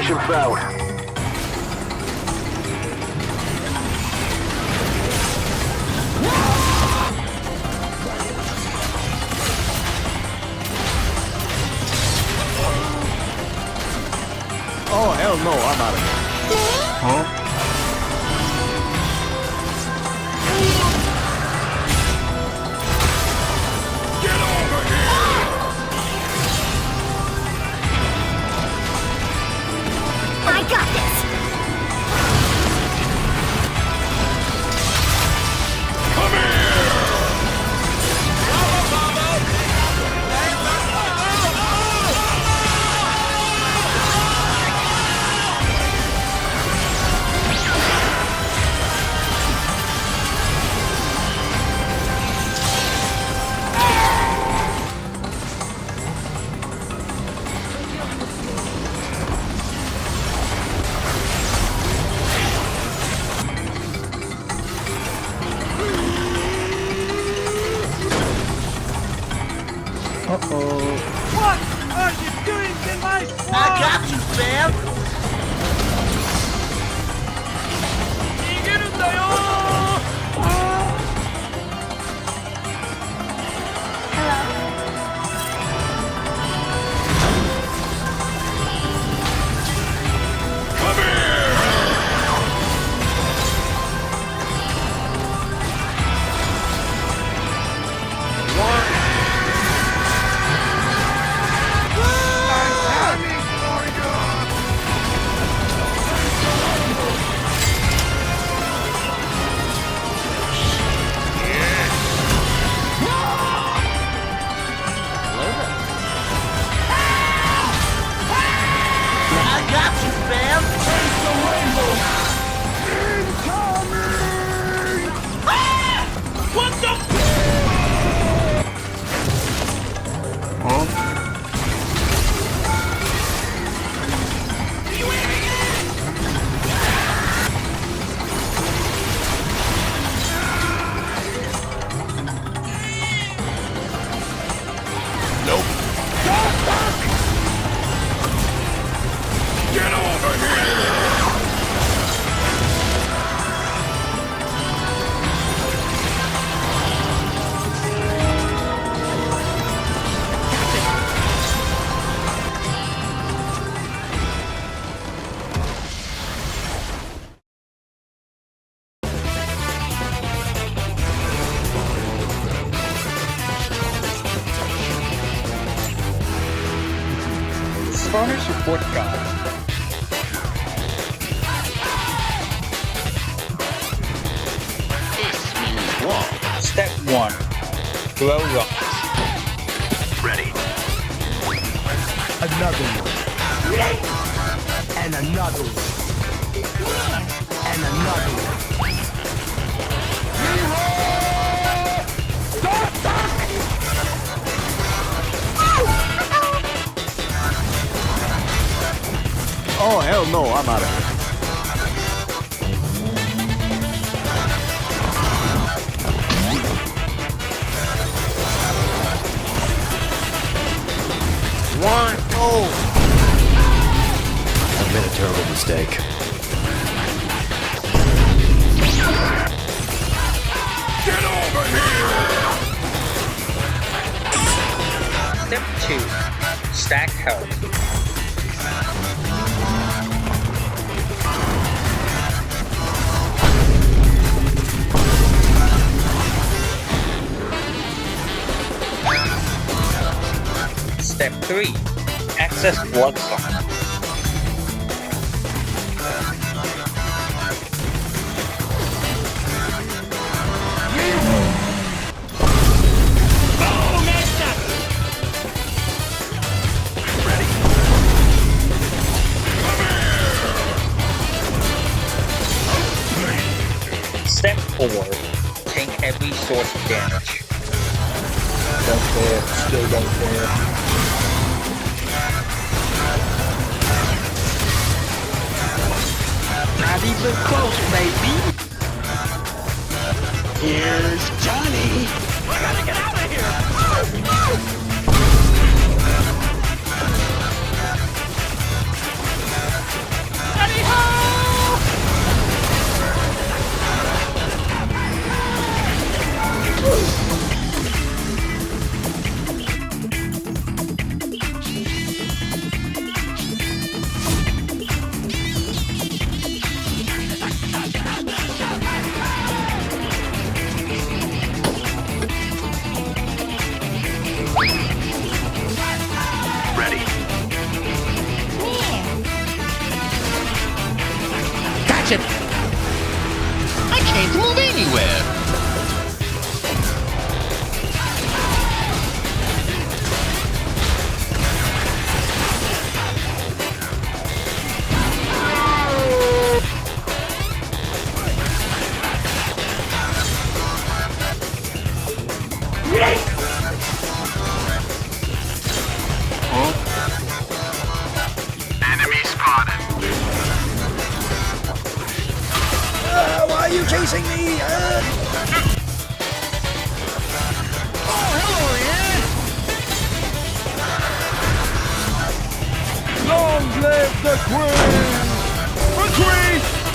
Location found. Oh, hell no, I'm out of here. Huh? Get over here! I got this! Come here! Uh-oh. What are you doing in my swamp? I got you, fam! Come here! I got you, fam! Taste the rainbow! Ah! What the Huh? Nope. Get over here! Skarner's report card. Step 1. Throw rocks. Ready. Another one. And another one. And another one. Oh, hell no, I'm out of here. One, oh! I've made a terrible mistake. Get over here! Step 2. Stack health. Step 3. Access blood farm. Step 4. Take every source of damage. Don't care, still don't care. Not even close, baby. Here's Johnny! I gotta get out of here! Watch it. I can't move anywhere. Enemy spotted. Why are you chasing me? Long live the Queen! Retreat!